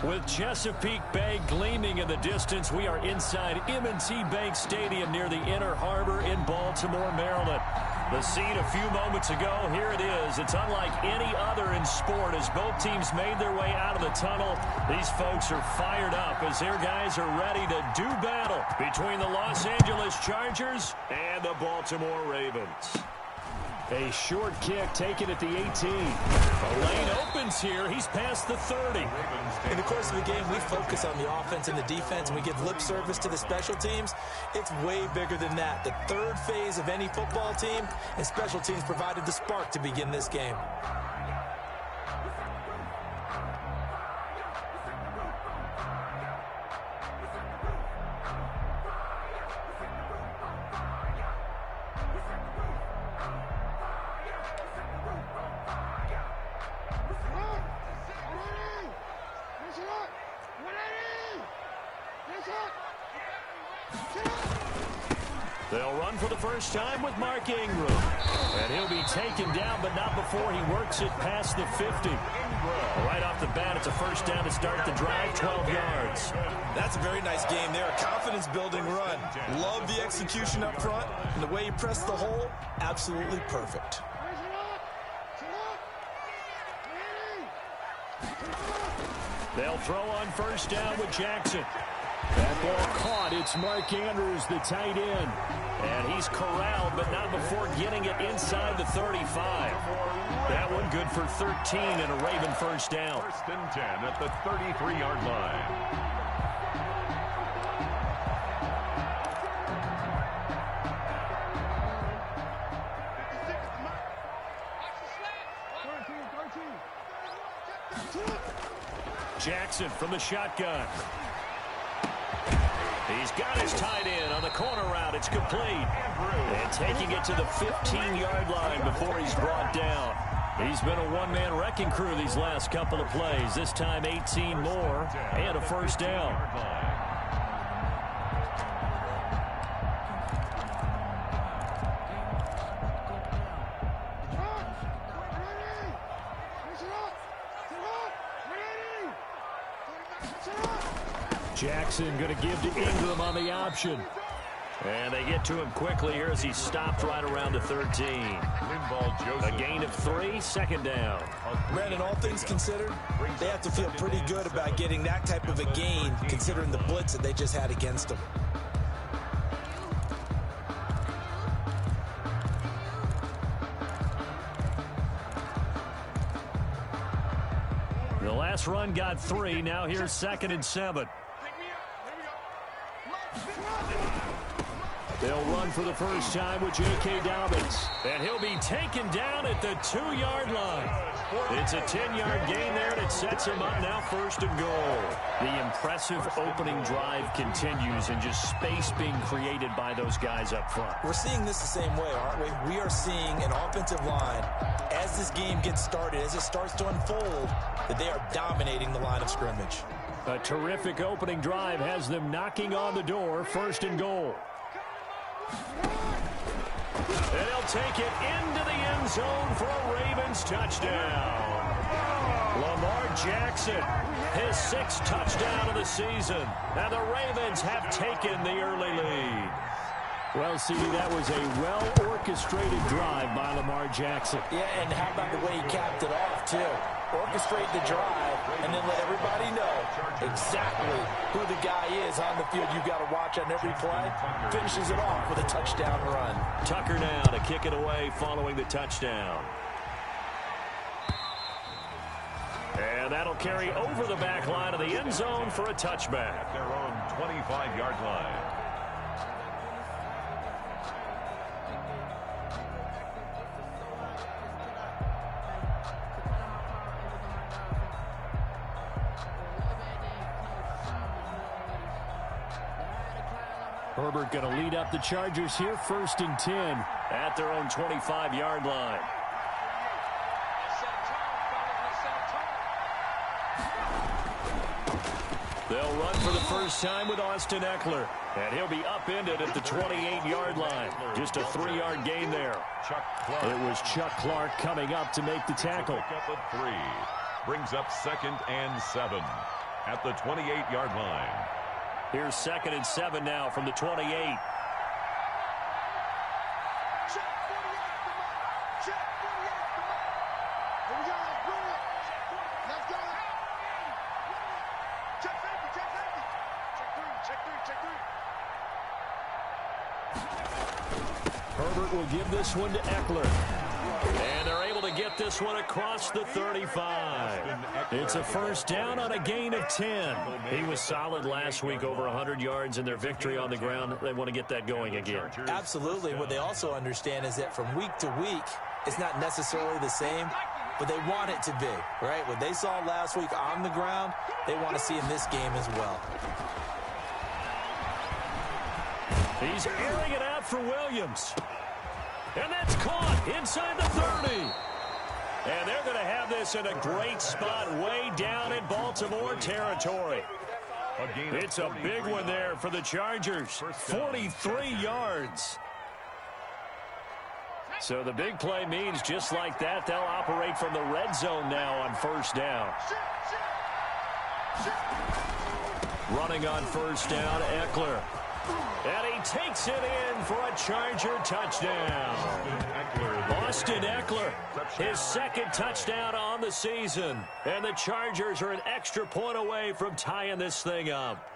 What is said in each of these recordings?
With Chesapeake Bay gleaming in the distance, we are inside M&T Bank Stadium near the Inner Harbor in Baltimore, Maryland. The scene a few moments ago, here it is. It's unlike any other in sport as both teams made their way out of the tunnel. These folks are fired up as their guys are ready to do battle between the Los Angeles Chargers and the Baltimore Ravens. A short kick taken at the 18. The lane opens here. He's past the 30. In the course of the game, we focus on the offense and the defense, and we give lip service to the special teams. It's way bigger than that. The third phase of any football team, and special teams provided the spark to begin this game. They'll run for the first time with Mark Ingram. And he'll be taken down, but not before he works it past the 50. Right off the bat, it's a first down to start the drive, 12 yards. That's a very nice game there, a confidence-building run. Love the execution up front, and the way he pressed the hole, absolutely perfect. They'll throw on first down with Jackson. That ball caught. It's Mark Andrews, the tight end. And he's corralled, but not before getting it inside the 35. That one good for 13 and a Raven first down. First and 10 at the 33-yard line. Jackson from the shotgun. He's got his tight end on the corner route. It's complete. And taking it to the 15-yard line before he's brought down. He's been a one-man wrecking crew these last couple of plays. This time 18 more and a first down. Jackson going to give to Ingram on the option. And they get to him quickly here as he stopped right around the 13. A gain of 3, second down. Brandon, all things considered, they have to feel pretty good about getting that type of a gain considering the blitz that they just had against them. The last run got 3. Now here's 2nd and 7. They'll run for the first time with J.K. Dobbins. And he'll be taken down at the 2-yard line. It's a 10-yard gain there, and it sets him up now 1st and goal. The impressive opening drive continues, and just space being created by those guys up front. We're seeing this the same way, aren't we? We are seeing an offensive line, as this game gets started, as it starts to unfold, that they are dominating the line of scrimmage. A terrific opening drive has them knocking on the door, 1st and goal. And he'll take it into the end zone for a Ravens touchdown. Lamar Jackson, his 6th touchdown of the season. Now the Ravens have taken the early lead. Well, CD, that was a well-orchestrated drive by Lamar Jackson. Yeah, and how about the way he capped it off, too? Orchestrate the drive and then let everybody know exactly who the guy is on the field you've got to watch on every play. Finishes it off with a touchdown run. Tucker now to kick it away following the touchdown. And that'll carry over the back line of the end zone for a touchback. Their own 25-yard line. Herbert going to lead up the Chargers here, 1st and 10 at their own 25-yard line. They'll run for the first time with Austin Eckler, and he'll be upended at the 28-yard line. Just a 3-yard gain there. It was Chuck Clark coming up to make the tackle. Pick up a 3. Brings up 2nd and 7. at the 28-yard line. Here's 2nd and 7 now from the 28. Herbert will give this one to Eckler. And they're able to get this one across the 35. It's a first down on a gain of 10. He was solid last week, over 100 yards in their victory on the ground. They want to get that going again. Absolutely. What they also understand is that from week to week, it's not necessarily the same, but they want it to be, right? What they saw last week on the ground, they want to see in this game as well. He's airing it out for Williams. And that's caught inside the 30. And they're going to have this in a great spot way down in Baltimore territory. It's a big one there for the Chargers. 43 yards. So the big play means just like that, they'll operate from the red zone now on first down. Running on first down, Eckler. And he takes it in for a Charger touchdown. Austin Eckler, his 2nd touchdown on the season. And the Chargers are an extra point away from tying this thing up.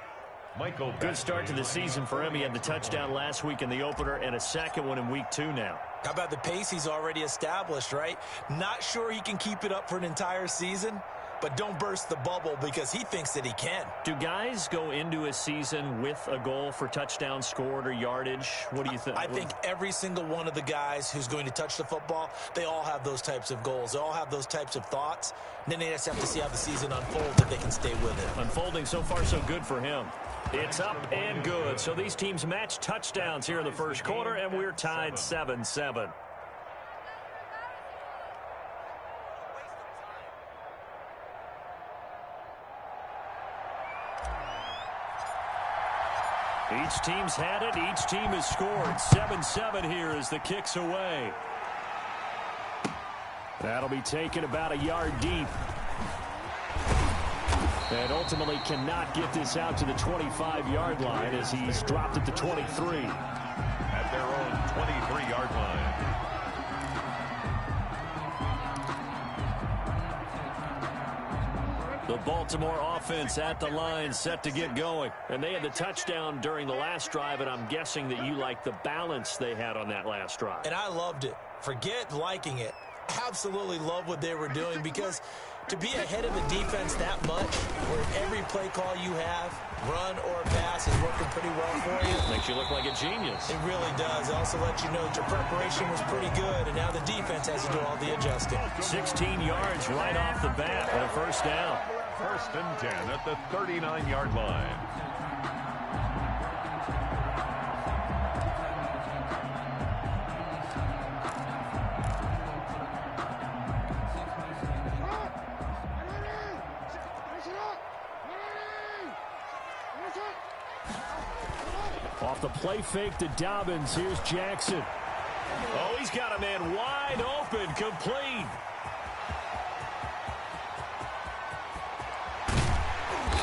Good start to the season for him. He had the touchdown last week in the opener and a 2nd one in week 2 now. How about the pace he's already established, right? Not sure he can keep it up for an entire season, but don't burst the bubble because he thinks that he can. Do guys go into a season with a goal for touchdown scored or yardage? What do you think? I think every single one of the guys who's going to touch the football, they all have those types of goals. They all have those types of thoughts. And then they just have to see how the season unfolds if they can stay with it. Unfolding so far so good for him. It's up and good. So these teams match touchdowns here in the first quarter, and we're tied 7-7. Each team's had it. Each team has scored. 7-7 here as the kick's away. That'll be taken about a yard deep. And ultimately cannot get this out to the 25-yard line as he's dropped at the 23. At their own 23-yard line. The Baltimore offense at the line, set to get going. And they had the touchdown during the last drive, and I'm guessing that you like the balance they had on that last drive. And I loved it. Forget liking it. Absolutely love what they were doing, because to be ahead of the defense that much, where every play call you have, run or pass, is working pretty well for you. Makes you look like a genius. It really does. It also lets you know that your preparation was pretty good, and now the defense has to do all the adjusting. 16 yards right off the bat on a first down. 1st and 10 at the 39-yard line. Off the play fake to Dobbins. Here's Jackson. Oh, he's got a man wide open, complete.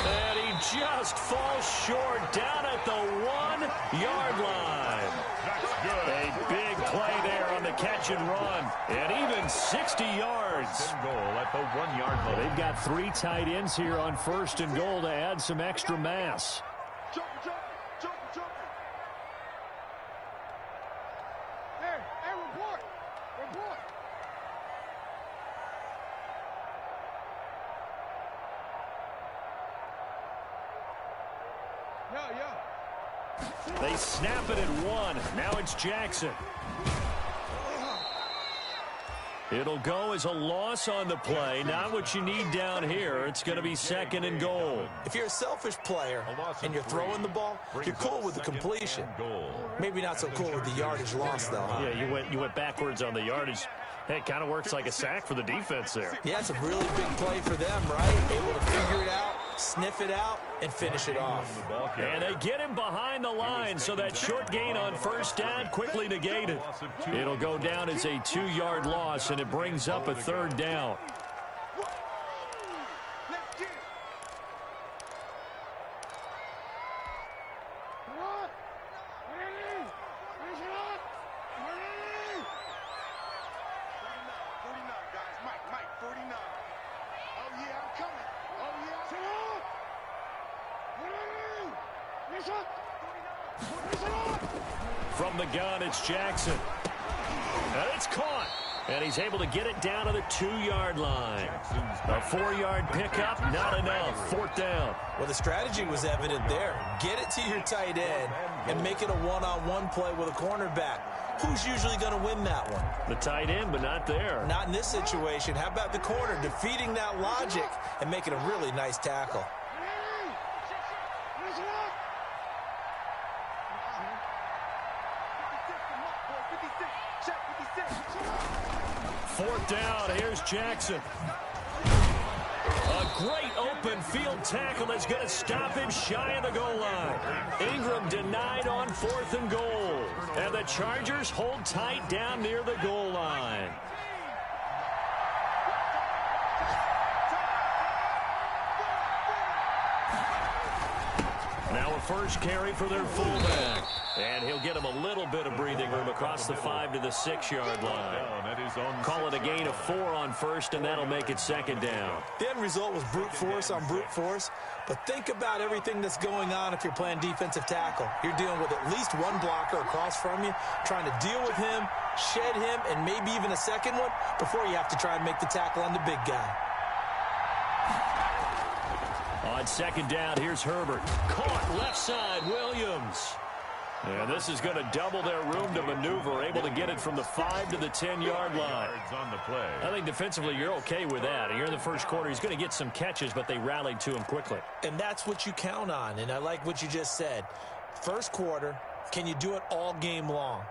And he just falls short down at the 1-yard line. That's good. A big play there on the catch and run. And even 60 yards. Goal at the 1-yard line. They've got 3 tight ends here on 1st and goal to add some extra mass. They snap it at 1. Now it's Jackson. It'll go as a loss on the play. Not what you need down here. It's going to be 2nd and goal. If you're a selfish player and you're throwing the ball, you're cool with the completion. Maybe not so cool with the yardage loss, though. Huh? Yeah, you went backwards on the yardage. Hey, it kind of works like a sack for the defense there. Yeah, it's a really big play for them, right? Able to figure it out, sniff it out, and finish it off. And they get him behind the line, so that short gain on first down quickly negated. It'll go down as a 2-yard loss, and it brings up a 3rd down. From the gun, it's Jackson. And it's caught. And he's able to get it down to the 2-yard line. A 4-yard pickup, not enough. 4th down. Well, the strategy was evident there. Get it to your tight end and make it a one-on-one play with a cornerback. Who's usually going to win that one? The tight end, but not there. Not in this situation. How about the corner defeating that logic and making a really nice tackle? Fourth down, here's Jackson. A great open field tackle that's going to stop him shy of the goal line. Ingram denied on 4th and goal. And the Chargers hold tight down near the goal line. Now a first carry for their fullback. And he'll get him a little bit of breathing room across the 5 to the 6-yard line. Call it a gain of 4 on first, and that'll make it 2nd down. The end result was brute force on brute force. But think about everything that's going on if you're playing defensive tackle. You're dealing with at least one blocker across from you, trying to deal with him, shed him, and maybe even a second one before you have to try and make the tackle on the big guy. On 2nd down, here's Herbert. Caught left side, Williams. And this is going to double their room to maneuver, able to get it from the 5 to the 10-yard line. I think defensively you're okay with that. You're in the first quarter. He's going to get some catches, but they rallied to him quickly. And that's what you count on, and I like what you just said. First quarter, can you do it all game long?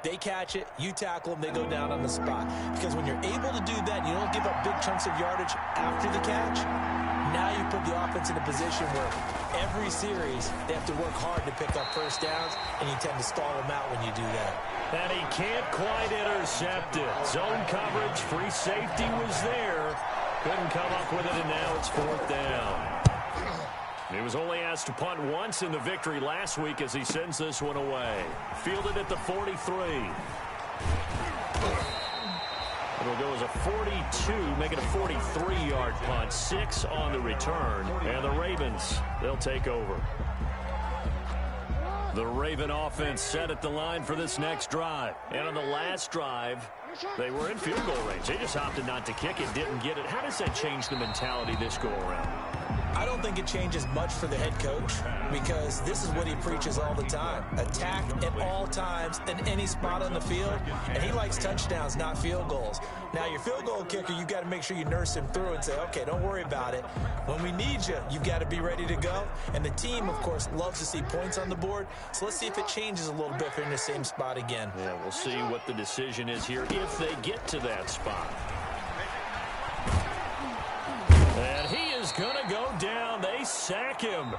They catch it, you tackle them, they go down on the spot. Because when you're able to do that, you don't give up big chunks of yardage after the catch. Now you put the offense in a position where every series they have to work hard to pick up first downs, and you tend to stall them out when you do that. And he can't quite intercept it. Zone coverage, free safety was there. Couldn't come up with it, and now it's 4th down. He was only asked to punt once in the victory last week as he sends this one away. Fielded at the 43. It'll go as a 42, make it a 43-yard punt. 6 on the return. And the Ravens, they'll take over. The Raven offense set at the line for this next drive. And on the last drive, they were in field goal range. They just opted not to kick it, didn't get it. How does that change the mentality this go around? I don't think it changes much for the head coach because this is what he preaches all the time. Attack at all times in any spot on the field, and he likes touchdowns, not field goals. Now, your field goal kicker, you've got to make sure you nurse him through and say, okay, don't worry about it. When we need you, you've got to be ready to go. And the team, of course, loves to see points on the board. So let's see if it changes a little bit if they're in the same spot again. Yeah, we'll see what the decision is here if they get to that spot. And he is going to go down. They sack him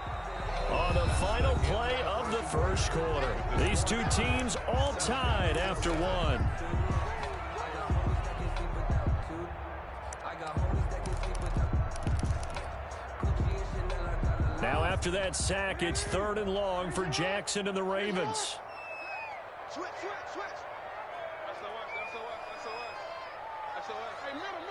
on the final play of the first quarter. These two teams all tied after one. Now after that sack, it's 3rd and long for Jackson and the Ravens. Switch. Hey, middle.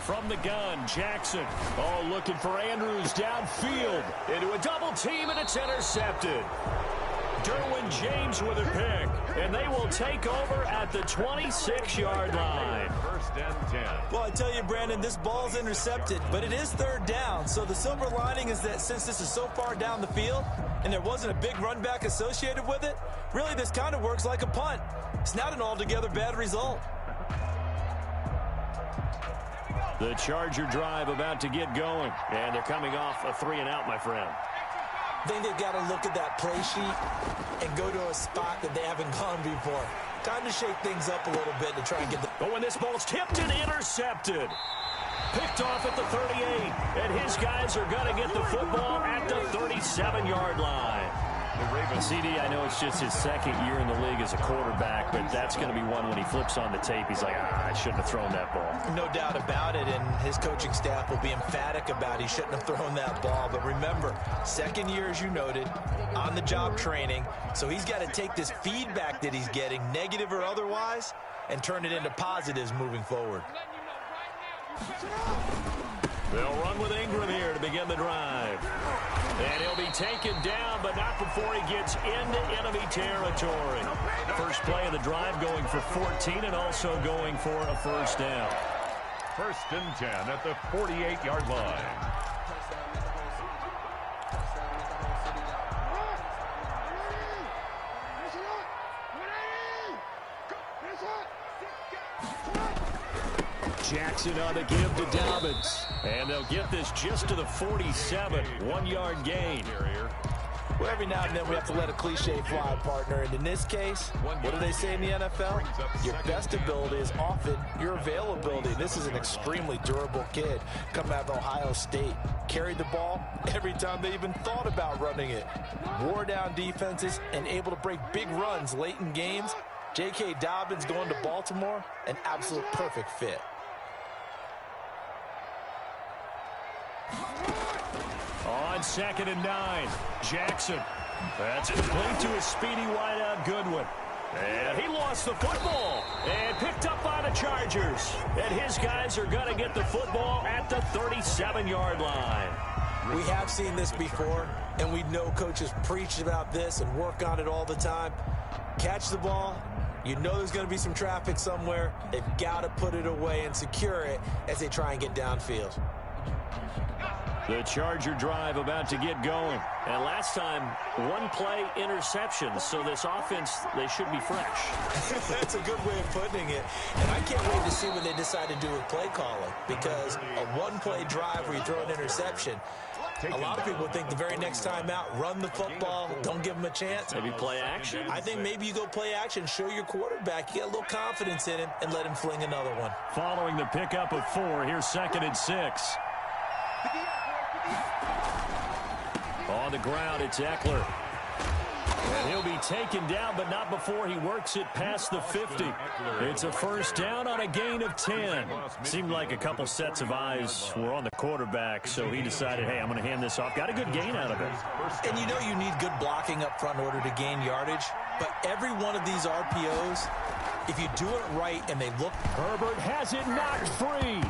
From the gun, Jackson. Oh, looking for Andrews downfield. Into a double team, and it's intercepted. Derwin James with a pick. And they will take over at the 26-yard line. 1st and 10. Well, I tell you, Brandon, this ball's intercepted, but it is 3rd down. So the silver lining is that since this is so far down the field and there wasn't a big run back associated with it, really this kind of works like a punt. It's not an altogether bad result. The Charger drive about to get going. And they're coming off a 3-and-out, my friend. I think they've got to look at that play sheet and go to a spot that they haven't gone before. Time to shake things up a little bit to try and get the... Oh, and this ball's tipped and intercepted. Picked off at the 38. And his guys are going to get the football at the 37-yard line. CD, I know it's just his 2nd year in the league as a quarterback, but that's going to be one when he flips on the tape. He's like, I shouldn't have thrown that ball. No doubt about it, and his coaching staff will be emphatic about he shouldn't have thrown that ball. But remember, 2nd year, as you noted, on-the-job training, so he's got to take this feedback that he's getting, negative or otherwise, and turn it into positives moving forward. They'll run with Ingram here to begin the drive. And he'll be taken down, but not before he gets into enemy territory. First play of the drive going for 14 and also going for a first down. 1st and 10 at the 48-yard line. Jackson on the give to Dobbins. And they'll get this just to the 47. 1-yard gain. Well, every now and then we have to let a cliche fly, partner. And in this case, what do they say in the NFL? Your best ability is often your availability. This is an extremely durable kid coming out of Ohio State. Carried the ball every time they even thought about running it. Wore down defenses and able to break big runs late in games. J.K. Dobbins going to Baltimore, an absolute perfect fit. On 2nd and 9, Jackson. That's complete to his speedy wideout Goodwin. And he lost the football and picked up by the Chargers. And his guys are going to get the football at the 37-yard line. We have seen this before, and we know coaches preach about this and work on it all the time. Catch the ball. You know there's going to be some traffic somewhere. They've got to put it away and secure it as they try and get downfield. The Charger drive about to get going. And last time, 1-play interception. So this offense, they should be fresh. That's a good way of putting it. And I can't wait to see what they decide to do with play calling. Because a 1-play drive where you throw an interception, a lot of people think the very next time out, run the football, don't give them a chance. Maybe play action? I think maybe you go play action, show your quarterback, you get a little confidence in him, and let him fling another one. Following the pickup of 4, here's 2nd and 6. On the ground, it's Eckler. And he'll be taken down, but not before he works it past the 50. It's a first down on a gain of 10. Seemed like a couple sets of eyes were on the quarterback, so he decided, hey, I'm going to hand this off. Got a good gain out of it. And you know you need good blocking up front in order to gain yardage, but every one of these RPOs, if you do it right and they look... Herbert has it knocked free.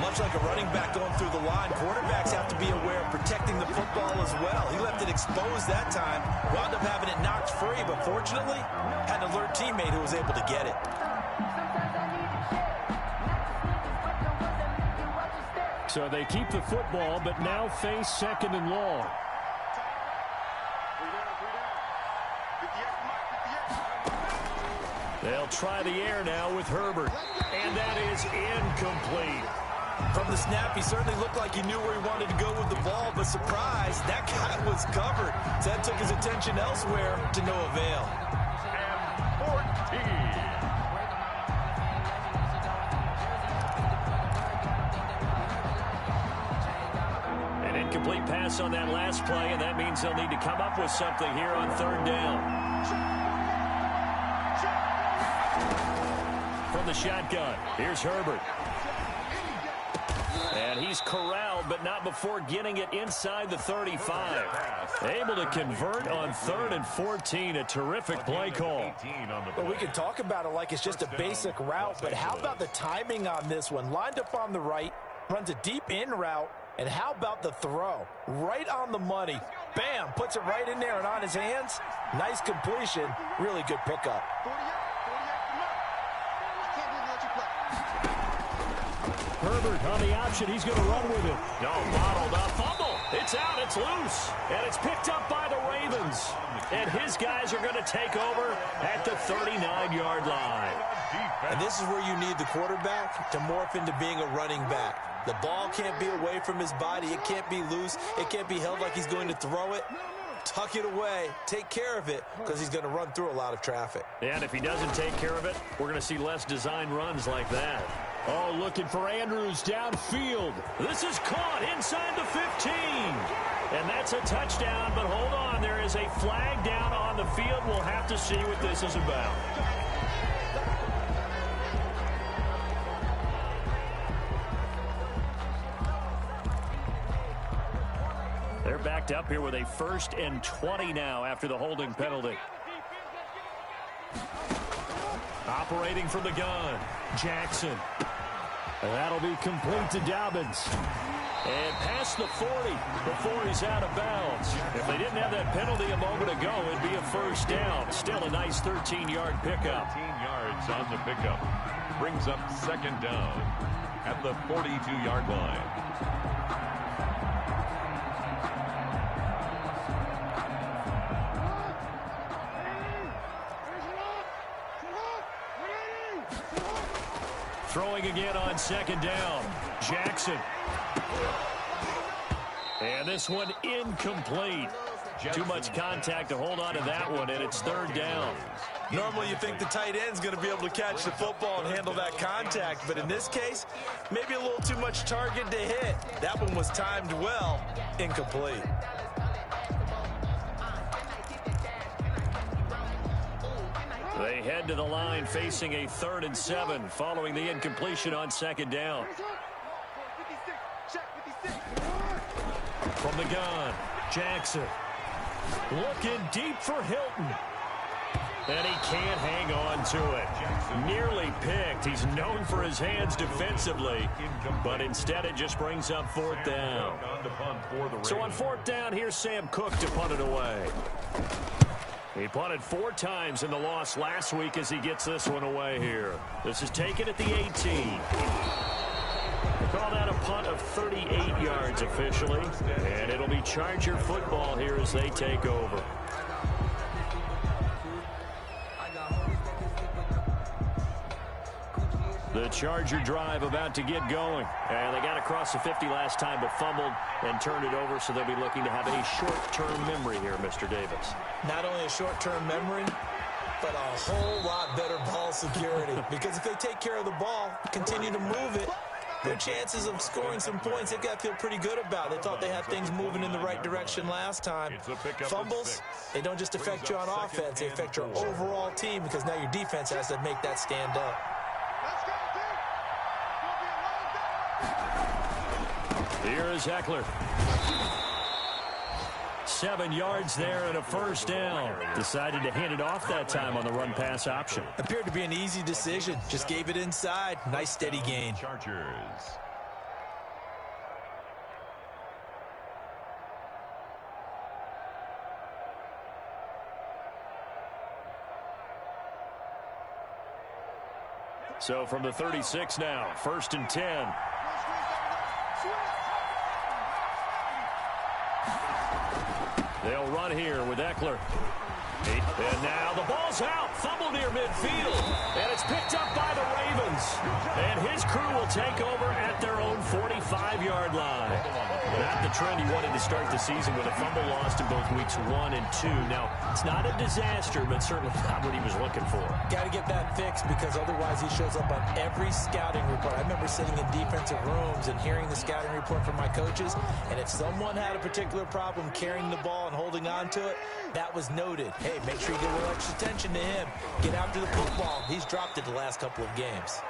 Much like a running back going through the line, quarterbacks have to be aware of protecting the football as well. He left it exposed that time, wound up having it knocked free, but fortunately, had an alert teammate who was able to get it. So they keep the football, but now face 2nd and long. They'll try the air now with Herbert, and that is incomplete. From the snap, he certainly looked like he knew where he wanted to go with the ball, but surprise, that guy was covered. So that took his attention elsewhere to no avail. And 14. An incomplete pass on that last play, and that means they'll need to come up with something here on 3rd down. From the shotgun, here's Herbert. And he's corralled, but not before getting it inside the 35. Able to convert on 3rd and 14. A terrific play call. Well, we can talk about it like it's just a basic route, but how about the timing on this one? Lined up on the right, runs a deep in route, and how about the throw? Right on the money. Bam! Puts it right in there and on his hands. Nice completion. Really good pickup. Herbert on the option. He's going to run with it. No, bottled up. Fumble. It's out. It's loose. And it's picked up by the Ravens. And his guys are going to take over at the 39-yard line. And this is where you need the quarterback to morph into being a running back. The ball can't be away from his body. It can't be loose. It can't be held like he's going to throw it. Tuck it away. Take care of it because he's going to run through a lot of traffic. And if he doesn't take care of it, we're going to see less design runs like that. Oh, looking for Andrews downfield. This is caught inside the 15. And that's a touchdown, but hold on. There is a flag down on the field. We'll have to see what this is about. They're backed up here with a 1st and 20 now after the holding penalty. Operating from the gun, Jackson. That'll be complete to Dobbins. And past the 40 before he's out of bounds. If they didn't have that penalty a moment ago, it'd be a first down. Still a nice 13-yard pickup. 13 yards on the pickup. Brings up second down at the 42-yard line. Throwing again on second down. Jackson. And this one incomplete. Too much contact to hold on to that one, and it's third down. Normally you think the tight end's going to be able to catch the football and handle that contact, but in this case, maybe a little too much target to hit. That one was timed well, incomplete. They head to the line facing a 3rd and 7 following the incompletion on second down. From the gun, Jackson. Looking deep for Hilton. And he can't hang on to it. Nearly picked. He's known for his hands defensively, but instead it just brings up 4th down. So on 4th down, here's Sam Cook to punt it away. He punted 4 times in the loss last week as he gets this one away here. This is taken at the 18. They call that a punt of 38 yards officially, and it'll be Charger football here as they take over. The Charger drive about to get going. And they got across the 50 last time but fumbled and turned it over, so they'll be looking to have a short-term memory here, Mr. Davis. Not only a short-term memory, but a whole lot better ball security. Because if they take care of the ball, continue to move it, their chances of scoring some points, they've got to feel pretty good about. They thought they had things moving in the right direction last time. Fumbles, they don't just affect you on offense, they affect your overall team because now your defense has to make that stand up. Here is Eckler. 7 yards there and a first down. Decided to hand it off that time on the run-pass option. Appeared to be an easy decision. Just gave it inside. Nice steady gain. Chargers. So from the 36 now, 1st and 10. They'll run here with Eckler. And now the ball's out. Fumble near midfield. And it's picked up by the Ravens. And his crew will take over at their own 45-yard line. Not the trend he wanted to start the season with a fumble lost in both weeks 1 and 2. Now, it's not a disaster, but certainly not what he was looking for. Got to get that fixed because otherwise he shows up on every scouting report. I remember sitting in defensive rooms and hearing the scouting report from my coaches, and if someone had a particular problem carrying the ball and holding on to it, that was noted. Hey, make sure you get a little extra attention to him. Get after the football. He's dropped it the last couple of games.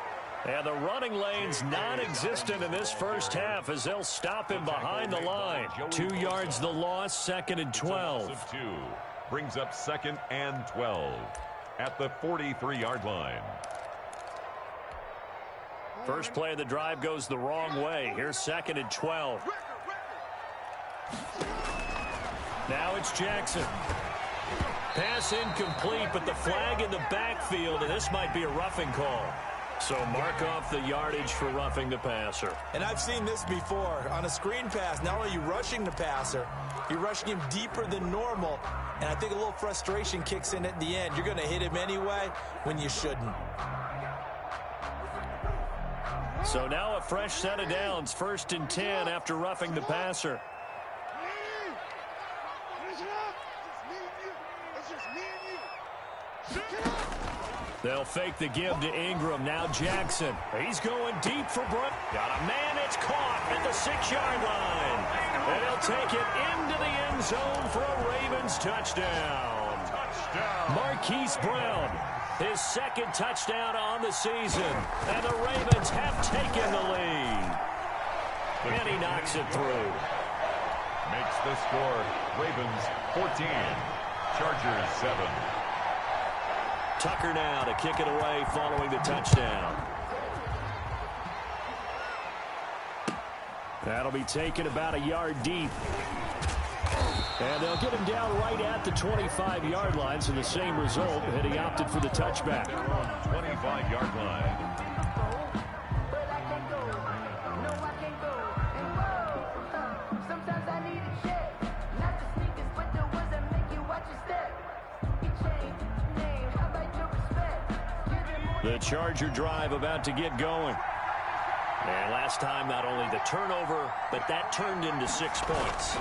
And the running lane's non-existent in this first half as they'll stop him behind the line. 2 yards the loss, 2nd and 12. Brings up 2nd and 12 at the 43-yard line. First play of the drive goes the wrong way. Here's 2nd and 12. Now it's Jackson. Pass incomplete, but the flag in the backfield, and this might be a roughing call. So mark off the yardage for roughing the passer. And I've seen this before. On a screen pass, not only are you rushing the passer, you're rushing him deeper than normal. And I think a little frustration kicks in at the end. You're going to hit him anyway when you shouldn't. So now a fresh set of downs, 1st and 10 after roughing the passer. They'll fake the give to Ingram. Now Jackson. He's going deep for Brook. Got a man. It's caught at the 6-yard line. And he'll take it into the end zone for a Ravens touchdown. Marquise Brown, his 2nd touchdown on the season. And the Ravens have taken the lead. And he knocks it through. Makes the score Ravens 14, Chargers 7. Tucker now to kick it away following the touchdown. That'll be taken about a yard deep. And they'll get him down right at the 25-yard line, so the same result, and he opted for the touchback. 25-yard line. The Charger drive about to get going. And last time, not only the turnover, but that turned into 6 points.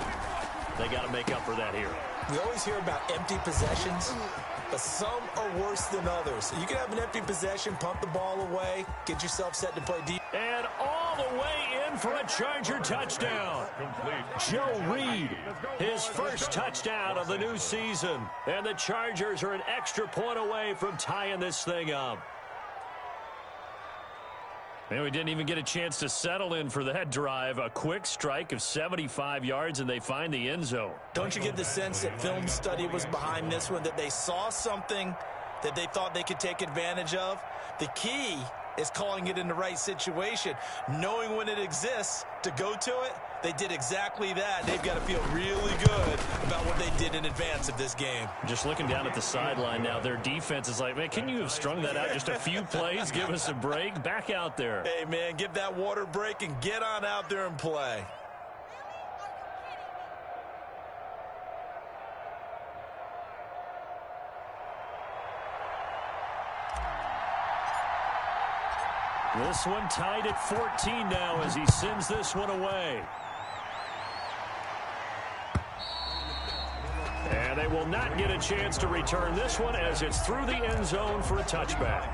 They got to make up for that here. We always hear about empty possessions, but some are worse than others. You can have an empty possession, pump the ball away, get yourself set to play deep. And all the way in for a Charger touchdown. Joe Reed, his first touchdown of the new season. And the Chargers are an extra point away from tying this thing up. And we didn't even get a chance to settle in for that drive. A quick strike of 75 yards, and they find the end zone. Don't you get the sense that film study was behind this one, that they saw something that they thought they could take advantage of? The key is calling it in the right situation, knowing when it exists to go to it. They did exactly that. They've got to feel really good about what they did in advance of this game. Just looking down at the sideline now, their defense is like, man, can you have strung that out just a few plays? Give us a break. Back out there. Hey, man, give that water break and get on out there and play. This one tied at 14 now as he sends this one away. And they will not get a chance to return this one as it's through the end zone for a touchback.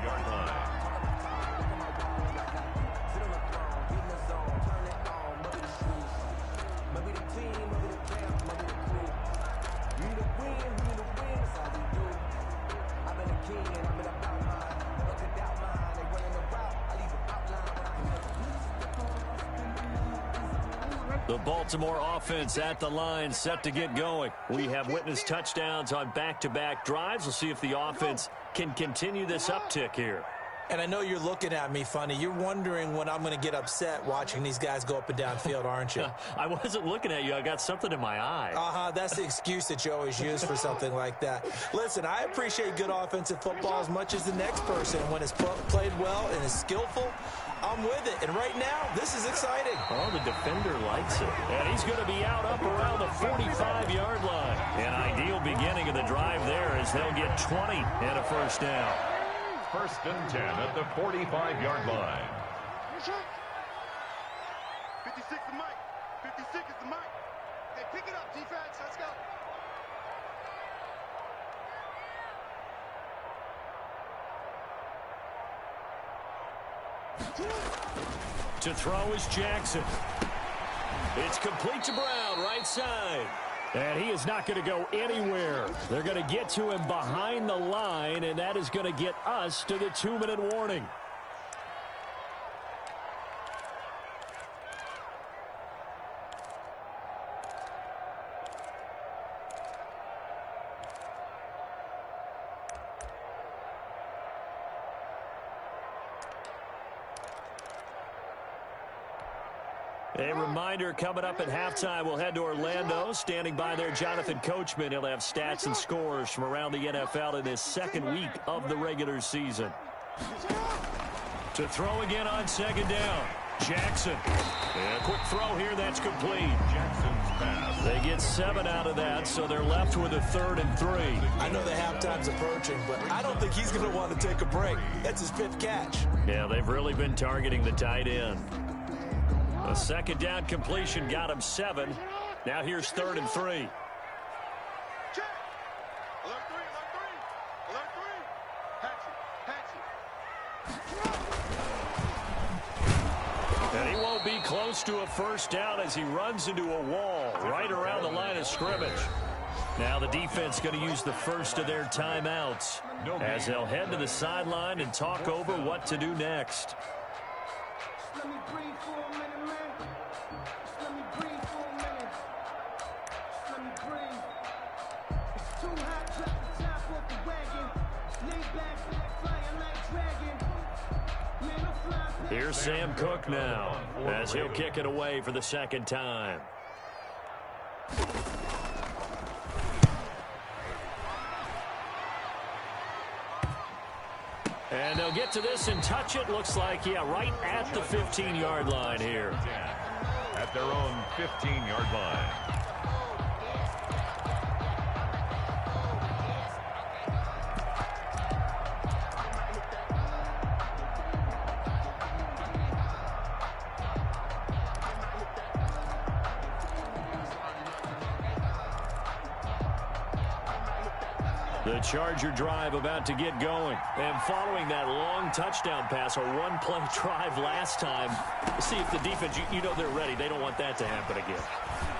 The Baltimore offense at the line, set to get going. We have witnessed touchdowns on back-to-back drives. We'll see if the offense can continue this uptick here. And I know you're looking at me funny. You're wondering when I'm going to get upset watching these guys go up and down field, aren't you? I wasn't looking at you. I got something in my eye. That's the excuse that you always use for something like that. Listen, I appreciate good offensive football as much as the next person. When it's played well and is skillful, I'm with it. And right now, this is exciting. Oh, the defender likes it. And he's going to be out up around the 45-yard line. An ideal beginning of the drive there as they'll get 20 and a first down. First and 10 at the 45-yard line. 56 is Mike. 56 is the Mike. Hey, pick it up, defense. Let's go. To throw is Jackson. It's complete to Brown, right side. And he is not going to go anywhere. They're going to get to him behind the line, and that is going to get us to the 2-minute warning. A reminder, coming up at halftime, we'll head to Orlando. Standing by there, Jonathan Coachman. He'll have stats and scores from around the NFL in his second week of the regular season. To throw again on second down. Jackson. And a quick throw here, that's complete. Jackson's pass. They get 7 out of that, so they're left with a 3rd and 3. I know the halftime's approaching, but I don't think he's going to want to take a break. That's his 5th catch. Yeah, they've really been targeting the tight end. A second down completion got him 7. Now here's 3rd and 3. Check. Alert 3, alert 3. Alert 3. And he won't be close to a first down as he runs into a wall right around the line of scrimmage. Now the defense going to use the first of their timeouts as they'll head to the sideline and talk over what to do next. Let me breathe for a minute, man. Just let me breathe for a minute. Just let me breathe. It's too hot, drop the top off the wagon. Lay back, Here's Sam Cook now as he'll kick it away for the second time. And they'll get to this and touch it. Looks like, yeah, right at the 15-yard line here. At their own 15-yard line. The Charger drive about to get going. And following that long touchdown pass, a one-play drive last time, see if the defense, you know they're ready. They don't want that to happen again.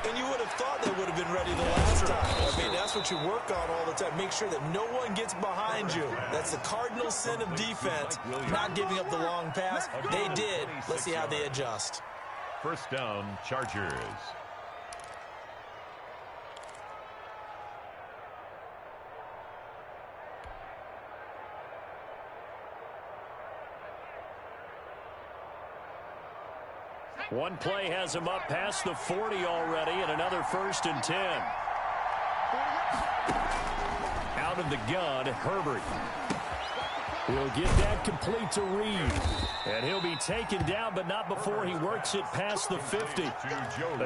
And you would have thought they would have been ready the last time. I mean, that's what you work on all the time. Make sure that no one gets behind you. That's the cardinal sin of defense, not giving up the long pass. They did. Let's see how they adjust. First down, Chargers. One play has him up past the 40 already, and another 1st and 10. Out of the gun, Herbert. He'll get that complete to Reed. And he'll be taken down, but not before he works it past the 50. A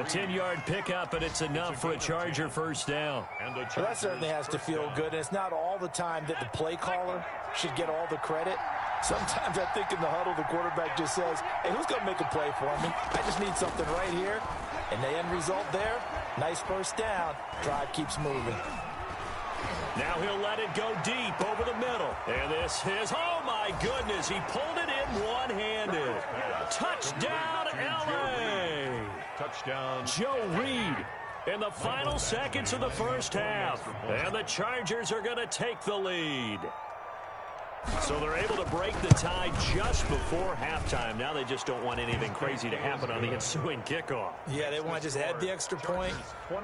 10-yard pickup, and it's enough for a Charger first down. Well, that certainly has to feel good. And it's not all the time that the play caller should get all the credit. Sometimes I think in the huddle, the quarterback just says, hey, who's going to make a play for me? I just need something right here. And the end result there, nice first down. Drive keeps moving. Now he'll let it go deep over the middle. And this is, oh my goodness, he pulled it in one-handed. Touchdown, L.A. Touchdown. Joe Reed in the final seconds of the first half. And the Chargers are going to take the lead. So they're able to break the tie just before halftime. Now they just don't want anything crazy to happen on the ensuing kickoff. Yeah, they want to just add the extra point,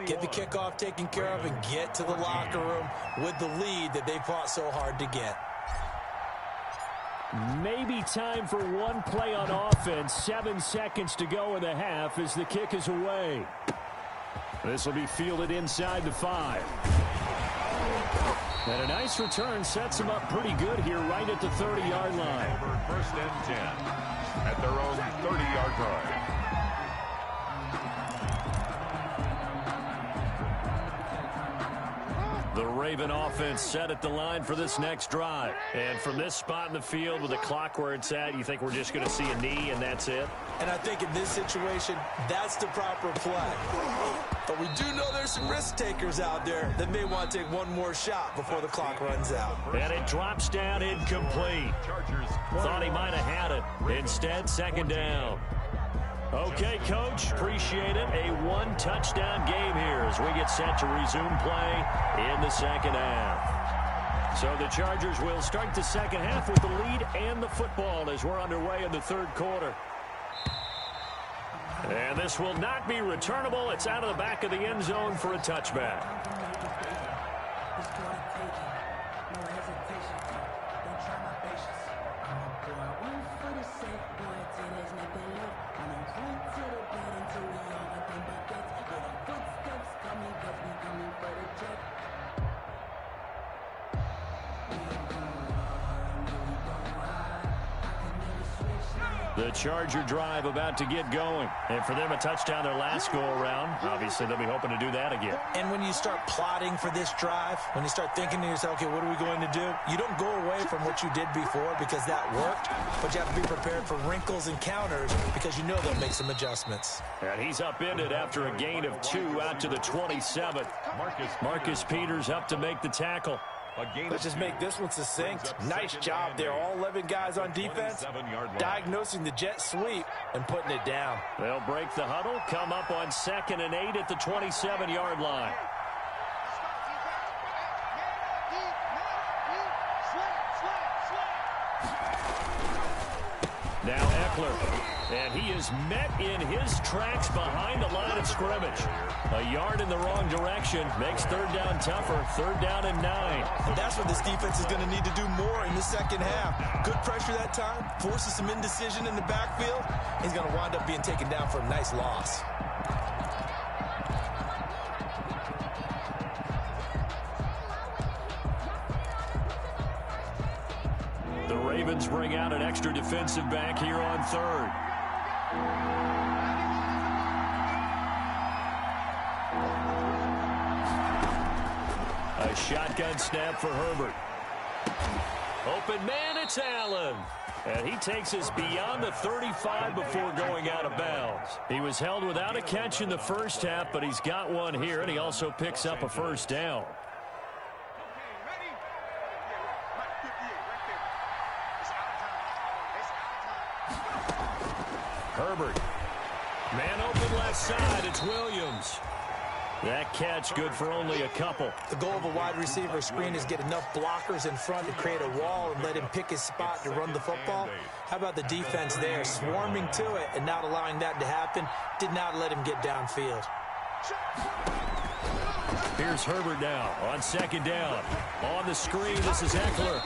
get the kickoff taken care of, and get to the locker room with the lead that they fought so hard to get. Maybe time for one play on offense. 7 seconds to go in the half as the kick is away. This will be fielded inside the 5. And a nice return sets them up pretty good here right at the 30-yard line. First and 10 at their own 30-yard line. The Raven offense set at the line for this next drive. And from this spot in the field with the clock where it's at, you think we're just going to see a knee and that's it? And I think in this situation, that's the proper play. But we do know there's some risk takers out there that may want to take one more shot before the clock runs out. And it drops down incomplete. Thought he might have had it. Instead, second down. Okay, Coach, appreciate it. A one-touchdown game here as we get set to resume play in the second half. So the Chargers will start the second half with the lead and the football as we're underway in the third quarter. And this will not be returnable. It's out of the back of the end zone for a touchback. The Charger drive about to get going. And for them, a touchdown their last go-around. Obviously, they'll be hoping to do that again. And when you start plotting for this drive, when you start thinking to yourself, okay, what are we going to do? You don't go away from what you did before because that worked, but you have to be prepared for wrinkles and counters because you know they'll make some adjustments. And he's upended after a gain of 2 out to the 27th. Marcus Peters up to make the tackle. Let's just make this one succinct. Nice job there. All 11 guys on defense diagnosing the jet sweep and putting it down. They'll break the huddle, come up on 2nd and 8 at the 27-yard line. Now Eckler And he is met in his tracks behind the line of scrimmage. A yard in the wrong direction makes third down tougher. Third down and 9. And that's what this defense is going to need to do more in the second half. Good pressure that time, forces some indecision in the backfield. He's going to wind up being taken down for a nice loss. The Ravens bring out an extra defensive back here on third. A shotgun snap for Herbert. Open man, it's Allen. And he takes us beyond the 35 before going out of bounds. He was held without a catch in the first half, but he's got one here, and he also picks up a first down. Herbert. Man open left side. It's Williams. That catch good for only a couple. The goal of a wide receiver screen is get enough blockers in front to create a wall and let him pick his spot to run the football. How about the defense there, swarming to it and not allowing that to happen? Did not let him get downfield. Here's Herbert now on second down. On the screen, this is Eckler.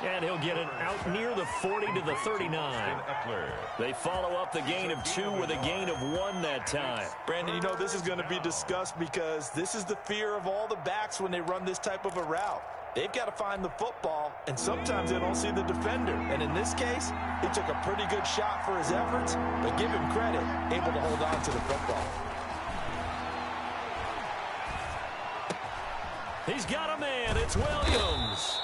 And he'll get it out near the 40 to the 39. They follow up the gain of 2 with a gain of 1 that time. Brandon, you know this is going to be discussed because this is the fear of all the backs when they run this type of a route. They've got to find the football, and sometimes they don't see the defender. And in this case, he took a pretty good shot for his efforts, but give him credit, able to hold on to the football. He's got a man. It's Williams.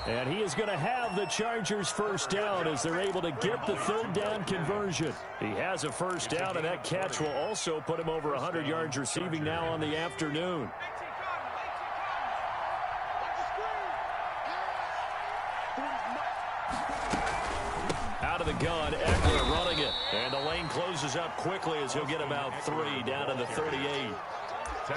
And he is going to have the Chargers first down as they're able to get the third down conversion. He has a first down, and that catch will also put him over 100 yards receiving now on the afternoon. Out of the gun, Eckler running it. And the lane closes up quickly as he'll get about 3 down to the 38.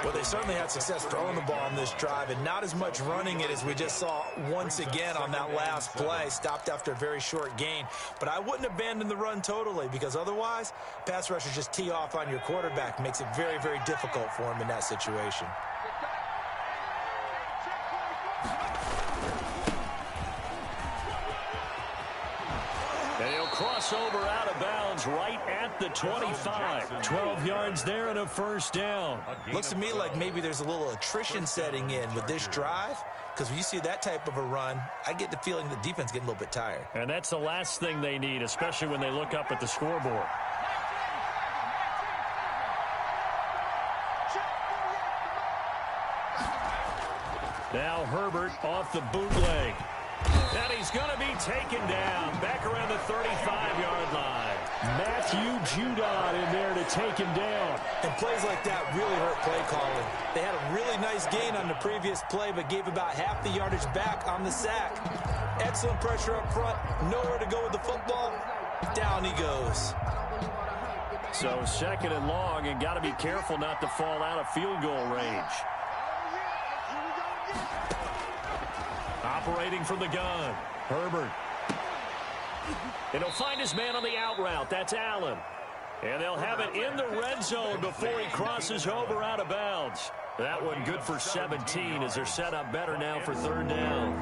Well, they certainly had success throwing the ball on this drive and not as much running it as we just saw once again on that last play. Stopped after a very short gain. But I wouldn't abandon the run totally because otherwise, pass rushers just tee off on your quarterback. Makes it very, very difficult for him in that situation. And he'll cross over out of bounds right at the 25. 12 yards there and a first down. Looks to me like maybe there's a little attrition setting in with this drive because when you see that type of a run, I get the feeling the defense getting a little bit tired. And that's the last thing they need, especially when they look up at the scoreboard. Now Herbert off the bootleg. And he's going to be taken down back around the 35-yard line. Matthew Judon in there to take him down. And plays like that really hurt play calling. They had a really nice gain on the previous play, but gave about half the yardage back on the sack. Excellent pressure up front. Nowhere to go with the football. Down he goes. So second and long, and got to be careful not to fall out of field goal range. Operating from the gun, Herbert. And he'll find his man on the out route. That's Allen. And they'll have it in the red zone before he crosses over out of bounds. That one good for 17 as they're set up better now for third down.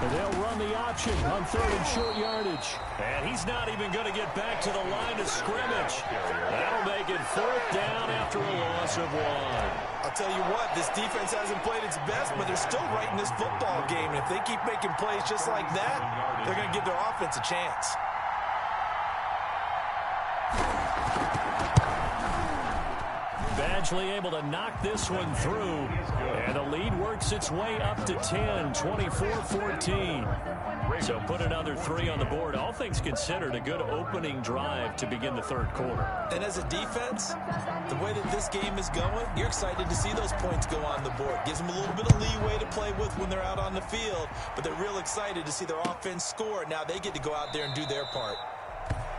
And they'll run the option on third and short yardage. And he's not even going to get back to the line of scrimmage. That'll make it fourth down after a loss of 1. I'll tell you what, this defense hasn't played its best, but they're still right in this football game. And if they keep making plays just like that, they're going to give their offense a chance. Badgley able to knock this one through. And the lead works its way up to 10, 24-14. So put another 3 on the board. All things considered, a good opening drive to begin the third quarter. And as a defense, the way that this game is going, you're excited to see those points go on the board. Gives them a little bit of leeway to play with when they're out on the field. But they're real excited to see their offense score. Now they get to go out there and do their part.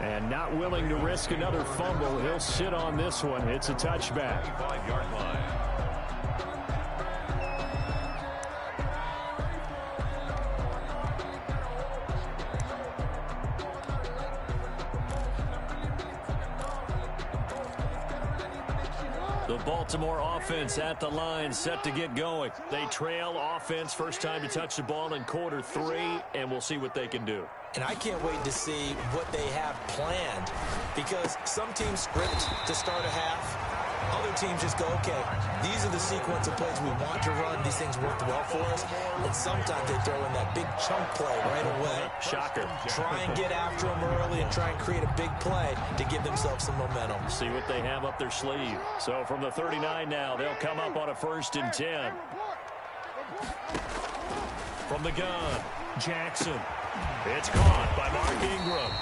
And not willing to risk another fumble. He'll sit on this one. It's a touchback. 5-yard line. The Baltimore offense at the line, set to get going. They trail offense, first time to touch the ball in quarter 3, and we'll see what they can do. And I can't wait to see what they have planned, because some teams script to start a half. Other teams just go, okay, these are the sequence of plays we want to run. These things worked well for us. And sometimes they throw in that big chunk play right away. Shocker. Try and get after them early and try and create a big play to give themselves some momentum. See what they have up their sleeve. So from the 39 now, they'll come up on a 1st and 10. From the gun, Jackson. It's caught by Mark Ingram.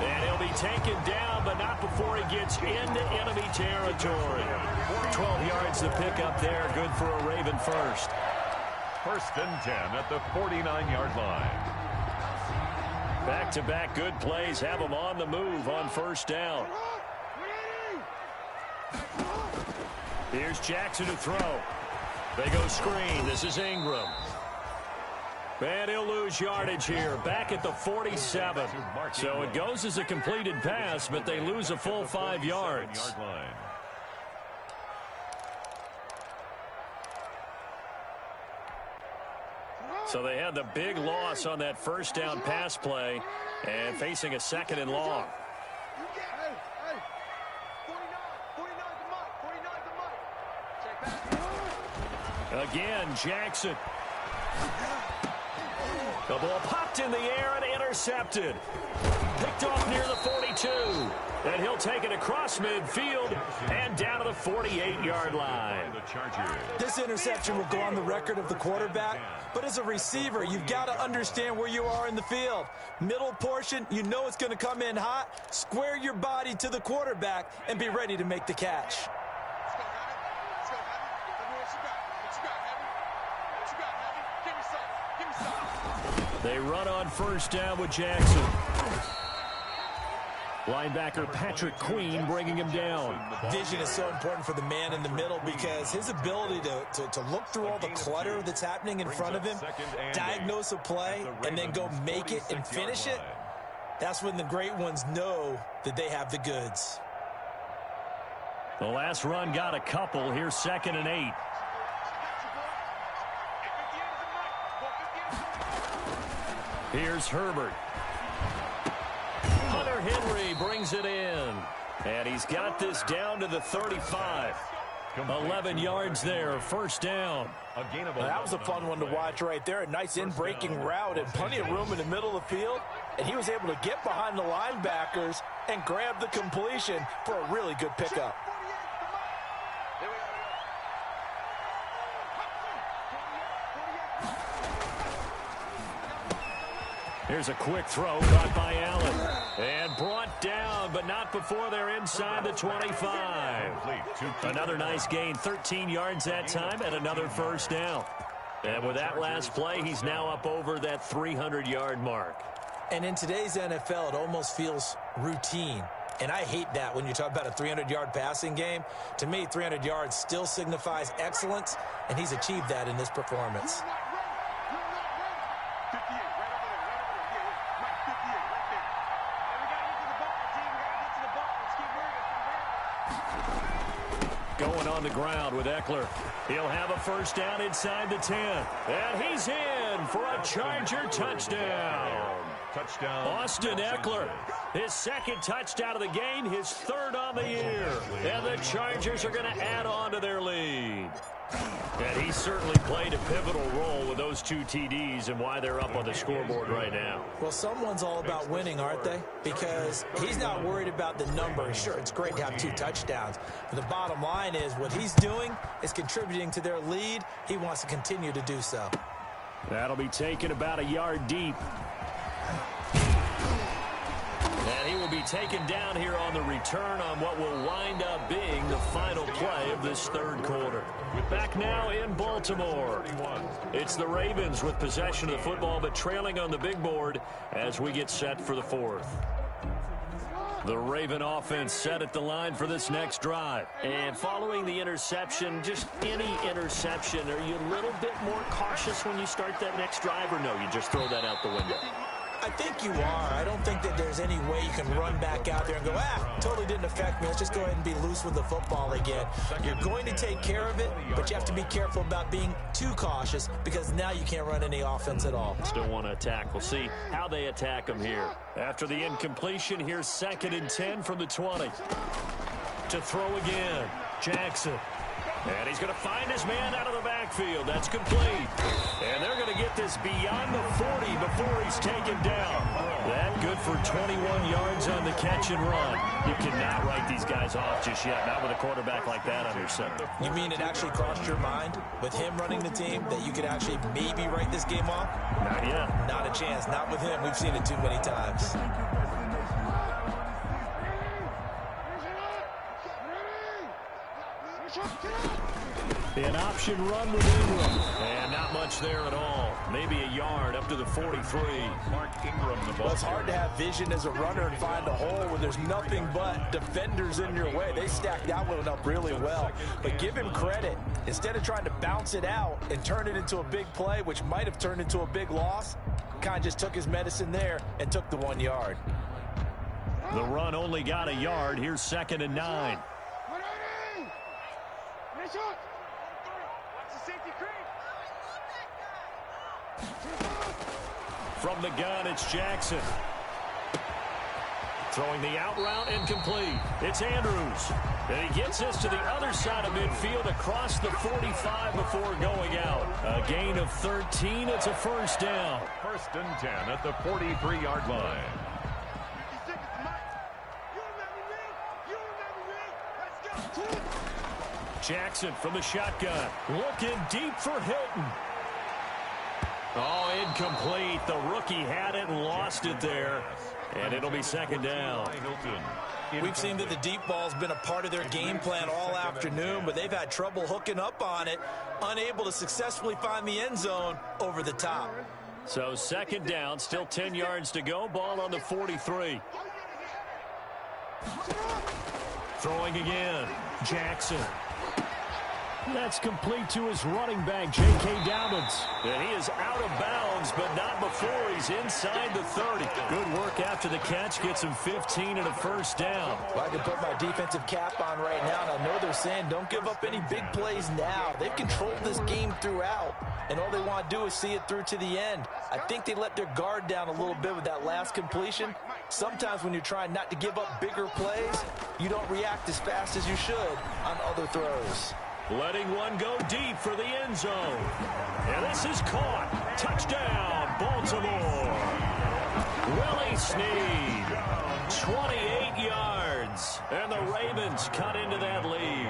And he'll be taken down, but not before he gets into enemy territory. 12 yards to pick up there. Good for a Raven first. 1st and 10 at the 49-yard line. Back-to-back good plays have them on the move on 1st down. Here's Jackson to throw. They go screen. This is Ingram. And he'll lose yardage here, back at the 47. So it goes as a completed pass, but they lose a full 5 yards. So they had the big loss on that 1st down pass play and facing a 2nd and long. Again, Jackson. The ball popped in the air and intercepted. Picked off near the 42. And he'll take it across midfield and down to the 48-yard line. This interception will go on the record of the quarterback, but as a receiver, you've got to understand where you are in the field. Middle portion, you know it's going to come in hot. Square your body to the quarterback and be ready to make the catch. They run on 1st down with Jackson. Linebacker Patrick Queen bringing him down. Vision is so important for the man in the middle because his ability to look through all the clutter that's happening in front of him, diagnose a play, and then go make it and finish it, that's when the great ones know that they have the goods. The last run got a couple. Here's 2nd and 8. Here's Herbert. Hunter Henry brings it in. And he's got this down to the 35. 11 yards there, 1st down. Well, that was a fun one to watch right there. A nice in-breaking route and plenty of room in the middle of the field. And he was able to get behind the linebackers and grab the completion for a really good pickup. Here's a quick throw caught by Allen. And brought down, but not before they're inside the 25. Another nice gain, 13 yards that time, and another 1st down. And with that last play, he's now up over that 300-yard mark. And in today's NFL, it almost feels routine. And I hate that when you talk about a 300-yard passing game. To me, 300 yards still signifies excellence, and he's achieved that in this performance. Going on the ground with Eckler. He'll have a 1st down inside the 10. And he's in for a Charger touchdown. Austin Eckler, his 2nd touchdown of the game, his 3rd on the year. And the Chargers are going to add on to their lead. And he certainly played a pivotal role with those 2 TDs and why they're up on the scoreboard right now. Well, someone's all about winning, aren't they? Because he's not worried about the number. Sure, it's great to have 2 touchdowns. But the bottom line is what he's doing is contributing to their lead. He wants to continue to do so. That'll be taken about a yard deep. And he will be taken down here on the return on what will wind up being the final play of this 3rd quarter. Back now in Baltimore. It's the Ravens with possession of the football, but trailing on the big board as we get set for the 4th. The Raven offense set at the line for this next drive. And following the interception, just any interception, are you a little bit more cautious when you start that next drive, or no, you just throw that out the window? I think you are. I don't think that there's any way you can run back out there and go, totally didn't affect me. Let's just go ahead and be loose with the football again. You're going to take care of it, but you have to be careful about being too cautious because now you can't run any offense at all. Still want to attack. We'll see how they attack him here. After the incompletion, here's 2nd and 10 from the 20. To throw again, Jackson. And he's going to find his man out of the backfield. That's complete. And they're going to get this beyond the 40 before he's taken down. That good for 21 yards on the catch and run. You cannot write these guys off just yet, not with a quarterback like that on your center. You mean it actually crossed your mind with him running the team that you could actually maybe write this game off? Not yet. Not a chance. Not with him. We've seen it too many times. An option run with Ingram. And not much there at all. Maybe a yard up to the 43. Mark Ingram, the ball. Well, it's hard to have vision as a runner and find a hole when there's nothing but defenders in your way. They stacked that one up really well. But give him credit. Instead of trying to bounce it out and turn it into a big play, which might have turned into a big loss, kind of just took his medicine there and took the 1 yard. The run only got a yard. Here's 2nd and 9. From the gun, it's Jackson. Throwing the out route incomplete. It's Andrews. And he gets us to the other side of midfield across the 45 before going out. A gain of 13. It's a first down. 1st and 10 at the 43-yard line. Jackson from the shotgun. Looking deep for Hilton. Oh, incomplete. The rookie had it and lost it there. And it'll be 2nd down. We've seen that the deep ball's been a part of their game plan all afternoon, but they've had trouble hooking up on it, unable to successfully find the end zone over the top. So 2nd down, still 10 yards to go. Ball on the 43. Throwing again. Jackson. That's complete to his running back, J.K. Dobbins. And he is out of bounds, but not before he's inside the 30. Good work after the catch. Gets him 15 and a first down. Well, I can put my defensive cap on right now, and I know they're saying don't give up any big plays now. They've controlled this game throughout, and all they want to do is see it through to the end. I think they let their guard down a little bit with that last completion. Sometimes when you're trying not to give up bigger plays, you don't react as fast as you should on other throws. Letting one go deep for the end zone. And this is caught. Touchdown, Baltimore. Willie Snead, 28 yards. And the Ravens cut into that lead.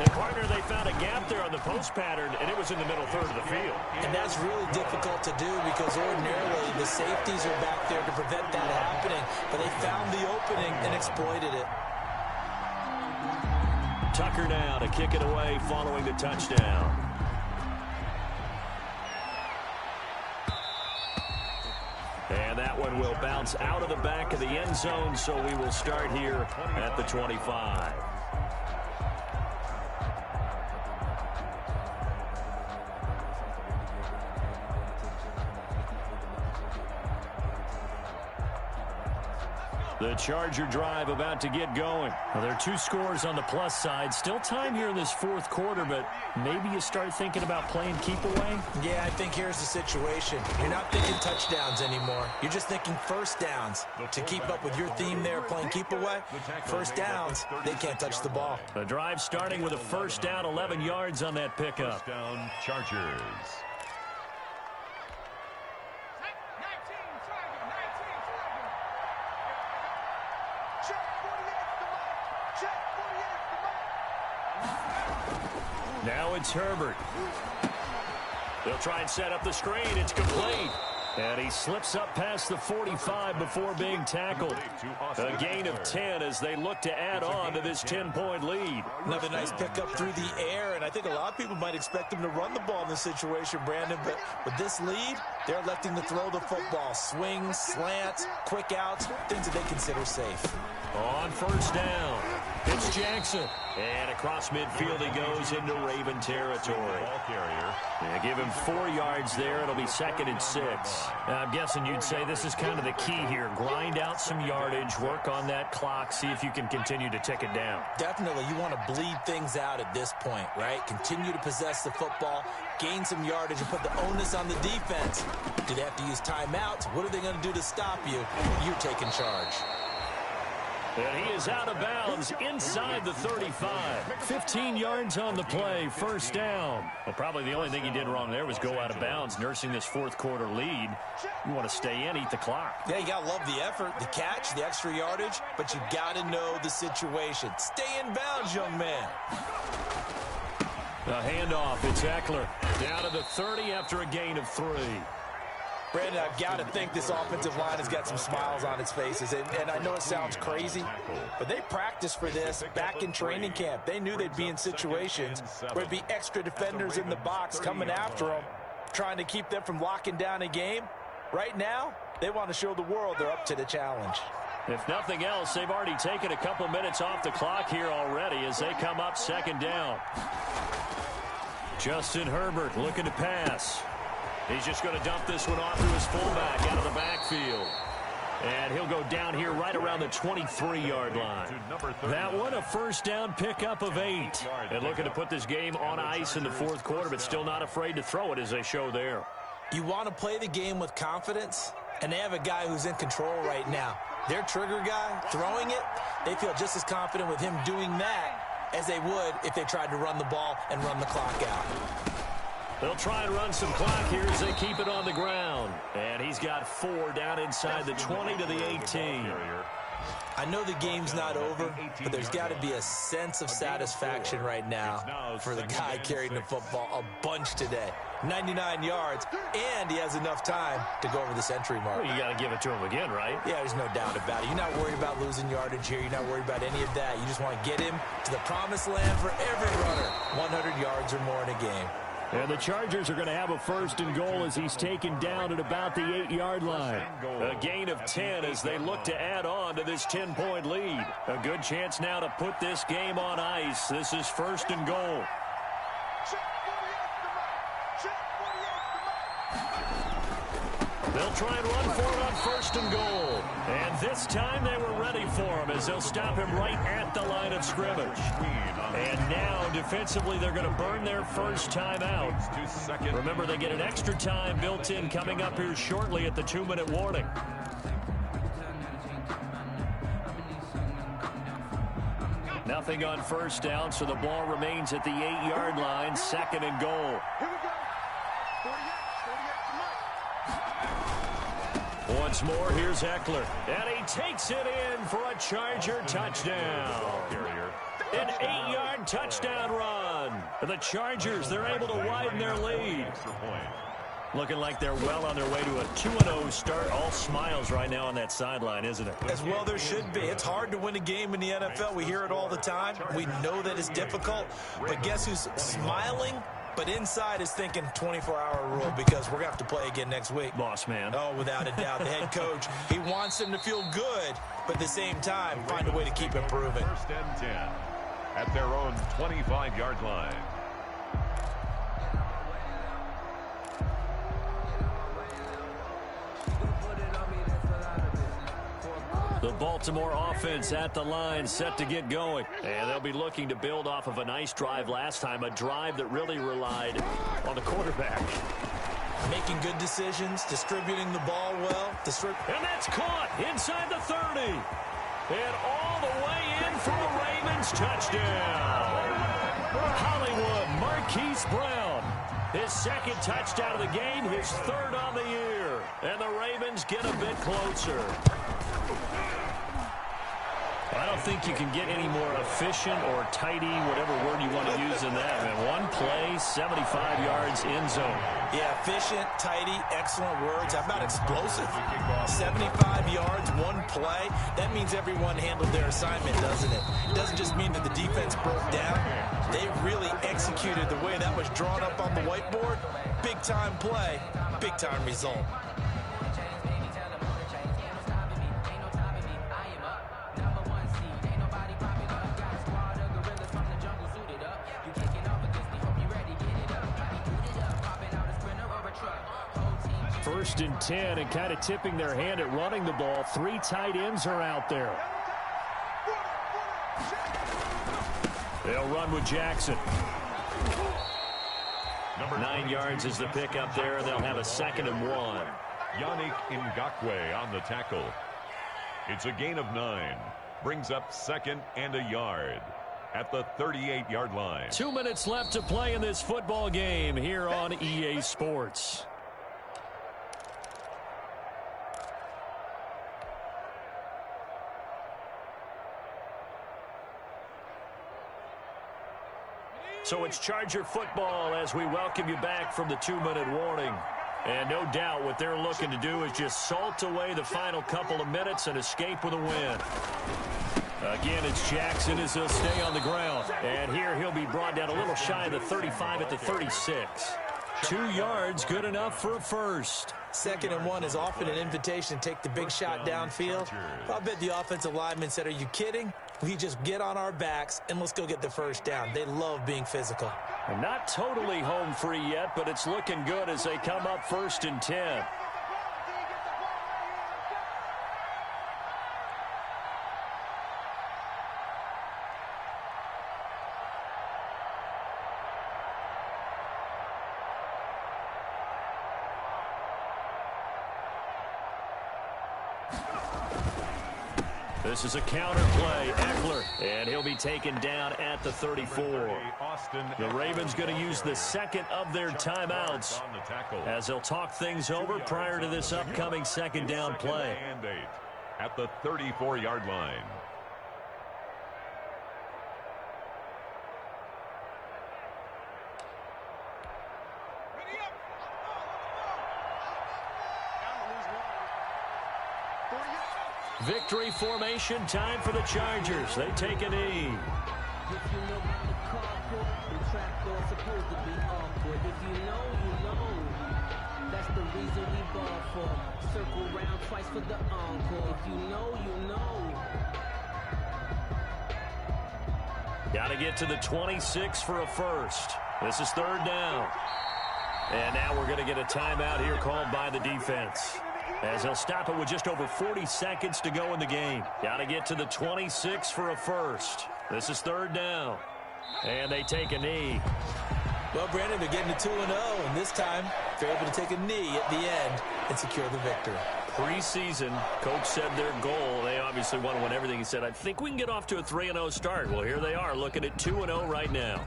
And, partner, they found a gap there on the post pattern, and it was in the middle third of the field. And that's really difficult to do because ordinarily the safeties are back there to prevent that happening. But they found the opening and exploited it. Tucker now to kick it away following the touchdown. And that one will bounce out of the back of the end zone, so we will start here at the 25. The Charger drive about to get going. Well, there are 2 scores on the plus side. Still time here in this 4th quarter, but maybe you start thinking about playing keep away? Yeah, I think here's the situation. You're not thinking touchdowns anymore. You're just thinking first downs. To keep up with your theme there, playing keep away, first downs, they can't touch the ball. The drive starting with a first down, 11 yards on that pickup. First down, Chargers. Now it's Herbert. They'll try and set up the screen. It's complete. And he slips up past the 45 before being tackled. A gain of 10 as they look to add on to this 10-point lead. Another nice pickup through the air, and I think a lot of people might expect him to run the ball in this situation, Brandon, but with this lead, they're electing to throw the football. Swings, slants, quick outs, things that they consider safe. On first down, It's Jackson. And across midfield he goes into Raven territory. Ball carrier. Yeah, give him 4 yards there. It'll be 2nd and 6. I'm guessing you'd say this is kind of the key here. Grind out some yardage, work on that clock, see if you can continue to tick it down. Definitely, you want to bleed things out at this point, right? Continue to possess the football, gain some yardage, and put the onus on the defense. Do they have to use timeouts? What are they going to do to stop you? You're taking charge. And he is out of bounds inside the 35. 15 yards on the play, 1st down. Well, probably the only thing he did wrong there was go out of bounds, nursing this 4th quarter lead. You want to stay in, eat the clock. Yeah, you got to love the effort, the catch, the extra yardage, but you got to know the situation. Stay in bounds, young man. The handoff, it's Eckler. Down to the 30 after a gain of 3. Brandon, I've got to think this offensive line has got some smiles on its faces. And I know it sounds crazy, but they practiced for this back in training camp. They knew they'd be in situations where there'd be extra defenders in the box coming after them, trying to keep them from locking down a game. Right now, they want to show the world they're up to the challenge. If nothing else, they've already taken a couple minutes off the clock here already as they come up 2nd down. Justin Herbert looking to pass. He's just going to dump this one off to his fullback out of the backfield. And he'll go down here right around the 23-yard line. That one, a 1st down pickup of 8. And looking to put this game on ice in the 4th quarter, but still not afraid to throw it as they show there. You want to play the game with confidence, and they have a guy who's in control right now. Their trigger guy, throwing it, they feel just as confident with him doing that as they would if they tried to run the ball and run the clock out. They'll try and run some clock here as they keep it on the ground. And he's got 4 down inside the 20 to the 18. I know the game's not over, but there's got to be a sense of satisfaction right now for the guy carrying the football a bunch today. 99 yards, and he has enough time to go over the century mark. Well, you got to give it to him again, right? Yeah, there's no doubt about it. You're not worried about losing yardage here. You're not worried about any of that. You just want to get him to the promised land for every runner. 100 yards or more in a game. And the Chargers are going to have a 1st and goal as he's taken down at about the 8-yard line. A gain of 10 as they look to add on to this 10-point lead. A good chance now to put this game on ice. This is 1st and goal. They'll try and run for it on 1st and goal. And this time they were ready for him as they'll stop him right at the line of scrimmage. And now defensively they're going to burn their 1st time out. Remember, they get an extra time built in coming up here shortly at the 2-minute warning. Nothing on 1st down, so the ball remains at the 8-yard line. 2nd and goal. Here we go. 48 to Mike. Once more, here's Eckler. And he takes it in for a Charger touchdown. An 8-yard touchdown run. The Chargers, they're able to widen their lead. Looking like they're well on their way to a 2-0 start. All smiles right now on that sideline, isn't it? As well there should be. It's hard to win a game in the NFL. We hear it all the time. We know that it's difficult. But guess who's smiling? But inside is thinking 24-hour rule because we're going to have to play again next week. Boss man. Oh, without a doubt. The head coach, he wants them to feel good, but at the same time, find a way to keep improving. 1st and 10 at their own 25-yard line. The Baltimore offense at the line, set to get going. And they'll be looking to build off of a nice drive last time, a drive that really relied on the quarterback. Making good decisions, distributing the ball well. And that's caught inside the 30. And all the way in for a Ravens touchdown. Hollywood Marquise Brown. His 2nd touchdown of the game, his 3rd on the year. And the Ravens get a bit closer. I don't think you can get any more efficient or tidy, whatever word you want to use in that. Man, one play, 75 yards, end zone. Yeah, efficient, tidy, excellent words. How about explosive? 75 yards, one play. That means everyone handled their assignment, doesn't it? It doesn't just mean that the defense broke down. They really executed the way that was drawn up on the whiteboard. Big-time play, big-time result. First and 10, and kind of tipping their hand at running the ball. 3 tight ends are out there. They'll run with Jackson. 9 yards is the pick up there, and they'll have a 2nd and 1. Yannick Ngakoue on the tackle. It's a gain of 9. Brings up 2nd and a yard at the 38-yard line. 2 minutes left to play in this football game here on EA Sports. So it's Charger football as we welcome you back from the 2-minute warning. And no doubt what they're looking to do is just salt away the final couple of minutes and escape with a win. Again, it's Jackson as he'll stay on the ground. And here he'll be brought down a little shy of the 35 at the 36. 2 yards, good enough for a first. 2nd and 1 is often an invitation to take the big shot downfield. I bet the offensive lineman said, are you kidding? We just get on our backs and let's go get the first down. They love being physical. Not totally home free yet, but it's looking good as they come up 1st and 10. This is a counter play, Eckler, and he'll be taken down at the 34. The Ravens going to use the 2nd of their timeouts as they'll talk things over prior to this upcoming 2nd down play. At the 34-yard line. Victory formation time for the Chargers. They take a knee. If you know about the carport, the trapdoor supposed to be awkward. If you know, you know. That's the reason we ball for. Circle round twice for the encore. If you know, you know. Got to get to the 26 for a first. This is 3rd down. And now we're going to get a timeout here called by the defense, as they'll stop it with just over 40 seconds to go in the game. Got to get to the 26 for a first. This is 3rd down. And they take a knee. Well, Brandon, they're getting to 2-0, and this time they're able to take a knee at the end and secure the victory. Preseason, coach said their goal, they obviously want to win everything. He said, I think we can get off to a 3-0 start. Well, here they are looking at 2-0 right now.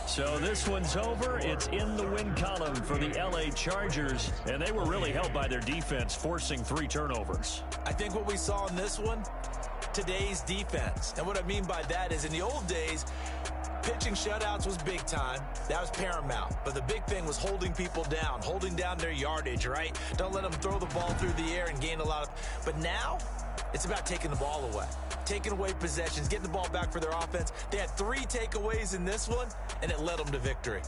So this one's over. It's in the win column for the LA Chargers, and they were really helped by their defense, forcing 3 turnovers. I think what we saw in this one, today's defense. And what I mean by that is in the old days, pitching shutouts was big time. That was paramount. But the big thing was holding people down, holding down their yardage, right? Don't let them throw the ball through the air and gain a lot of... But now, it's about taking the ball away. Taking away possessions, getting the ball back for their offense. They had 3 takeaways in this one, and it led them to victory.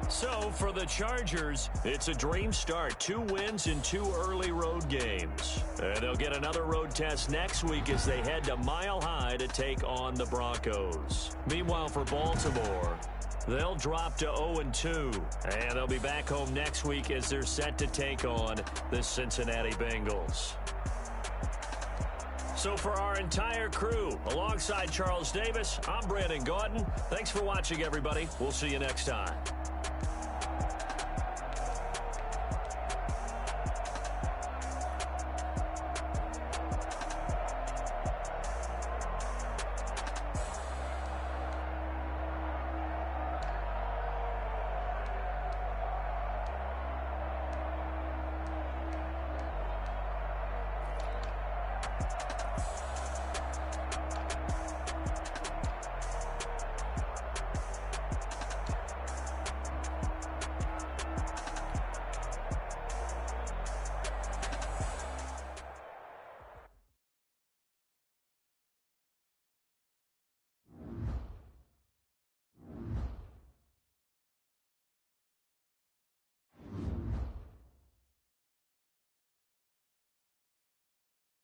So for the Chargers, it's a dream start. 2 wins in 2 early road games. And they'll get another road test next week as they head to Mile High to take on the Broncos. Meanwhile, for Baltimore, they'll drop to 0-2. And they'll be back home next week as they're set to take on the Cincinnati Bengals. So for our entire crew, alongside Charles Davis, I'm Brandon Gordon. Thanks for watching, everybody. We'll see you next time. If you know